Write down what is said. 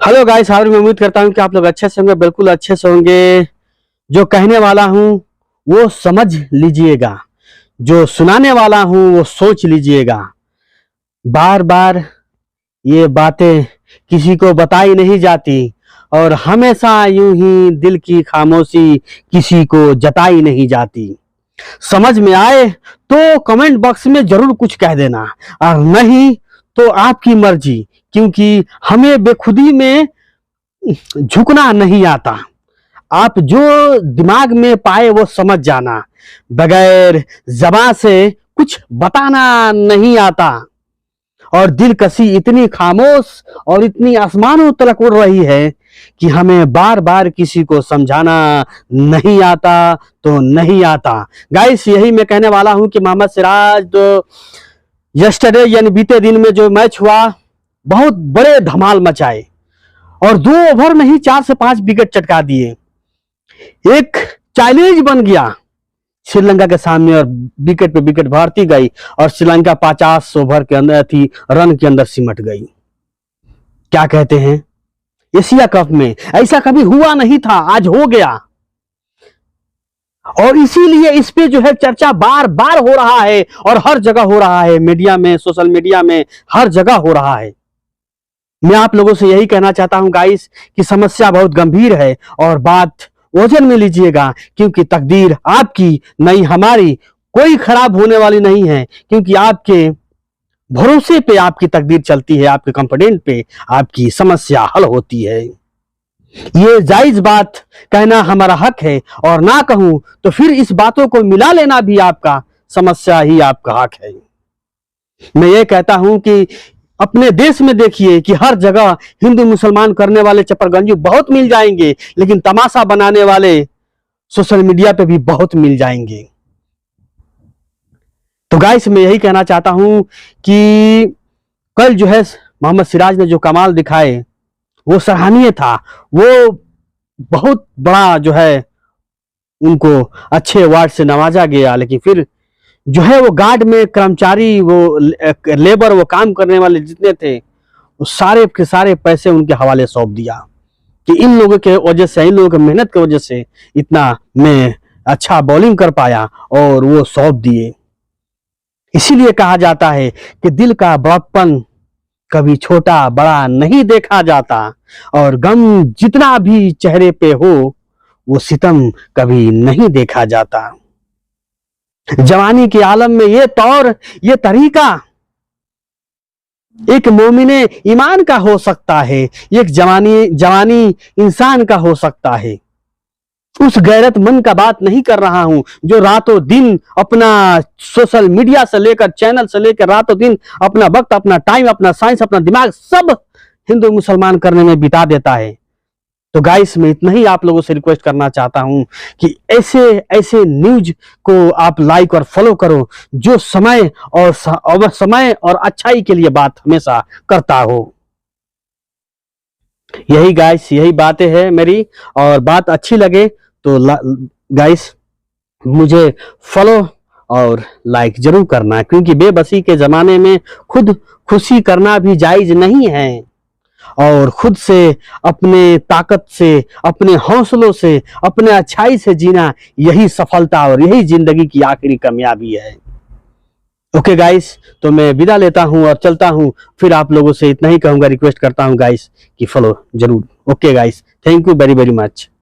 Hello guys, मैं उम्मीद करता हूँ कि आप लोग अच्छे से होंगे, बिल्कुल अच्छे से होंगे। जो कहने वाला हूँ वो समझ लीजिएगा, जो सुनाने वाला हूँ वो सोच लीजिएगा। बार बार ये बातें किसी को बताई नहीं जाती और हमेशा यूं ही दिल की खामोशी किसी को जताई नहीं जाती। समझ में आए तो कमेंट बॉक्स में जरूर कुछ कह देना, और नहीं तो आपकी मर्जी, क्योंकि हमें बेखुदी में झुकना नहीं आता। आप जो दिमाग में पाए वो समझ जाना, बगैर जबान से कुछ बताना नहीं आता। और दिलकशी इतनी खामोश और इतनी आसमानों तलक उड़ रही है कि हमें बार बार किसी को समझाना नहीं आता तो नहीं आता। गाइस, यही मैं कहने वाला हूं कि मोहम्मद सिराज तो यस्टरडे यानी बीते दिन में जो मैच हुआ, बहुत बड़े धमाल मचाए और 2 ओवर में ही 4 से 5 विकेट चटका दिए। एक चैलेंज बन गया श्रीलंका के सामने और विकेट पे विकेट भारती गई और श्रीलंका 50 ओवर के अंदर थी, रन के अंदर सिमट गई। क्या कहते हैं, एशिया कप में ऐसा कभी हुआ नहीं था, आज हो गया। और इसीलिए इस पे जो है चर्चा बार बार हो रहा है और हर जगह हो रहा है, मीडिया में, सोशल मीडिया में, हर जगह हो रहा है। मैं आप लोगों से यही कहना चाहता हूं गाइस कि समस्या बहुत गंभीर है और बात वजन में लीजिएगा, क्योंकि तकदीर आपकी नहीं हमारी कोई खराब होने वाली नहीं है, क्योंकि आपके भरोसे पे आपकी तकदीर चलती है, आपके कॉन्फिडेंट पे आपकी समस्या हल होती है। ये जायज बात कहना हमारा हक है, और ना कहूं तो फिर इस बातों को मिला लेना भी आपका समस्या ही आपका हक है। मैं ये कहता हूं कि अपने देश में देखिए कि हर जगह हिंदू मुसलमान करने वाले चपरगंजू बहुत मिल जाएंगे, लेकिन तमाशा बनाने वाले सोशल मीडिया पे भी बहुत मिल जाएंगे। तो गाइस, मैं यही कहना चाहता हूं कि कल जो है मोहम्मद सिराज ने जो कमाल दिखाए वो सराहनीय था। वो बहुत बड़ा जो है उनको अच्छे अवार्ड से नवाजा गया, लेकिन फिर जो है वो गार्ड में कर्मचारी, वो लेबर, वो काम करने वाले जितने थे, वो सारे के सारे पैसे उनके हवाले सौंप दिया कि इन लोगों के वजह से, इन लोगों की मेहनत की वजह से इतना मैं अच्छा बॉलिंग कर पाया, और वो सौंप दिए। इसीलिए कहा जाता है कि दिल का बड़प्पन कभी छोटा बड़ा नहीं देखा जाता, और गम जितना भी चेहरे पे हो वो सितम कभी नहीं देखा जाता। जवानी के आलम में ये तौर, ये तरीका एक मोमिने ईमान का हो सकता है, एक जवानी इंसान का हो सकता है। उस गैरतमंद का बात नहीं कर रहा हूं जो रातों दिन अपना सोशल मीडिया से लेकर, चैनल से लेकर, रातों दिन अपना वक्त, अपना टाइम, अपना साइंस, अपना दिमाग सब हिंदू मुसलमान करने में बिता देता है। तो गाइस, मैं इतना ही आप लोगों से रिक्वेस्ट करना चाहता हूं कि ऐसे ऐसे न्यूज को आप लाइक और फॉलो करो जो समय और अच्छाई के लिए बात हमेशा करता हो। यही गाइस, यही बातें हैं मेरी, और बात अच्छी लगे तो गाइस मुझे फॉलो और लाइक जरूर करना, क्योंकि बेबसी के जमाने में खुद खुशी करना भी जायज नहीं है, और खुद से, अपने ताकत से, अपने हौसलों से, अपने अच्छाई से जीना, यही सफलता और यही जिंदगी की आखिरी कामयाबी है। ओके गाइस, तो मैं विदा लेता हूं और चलता हूं। फिर आप लोगों से इतना ही कहूंगा, रिक्वेस्ट करता हूं गाइस कि फॉलो जरूर। Okay guys, thank you very very much.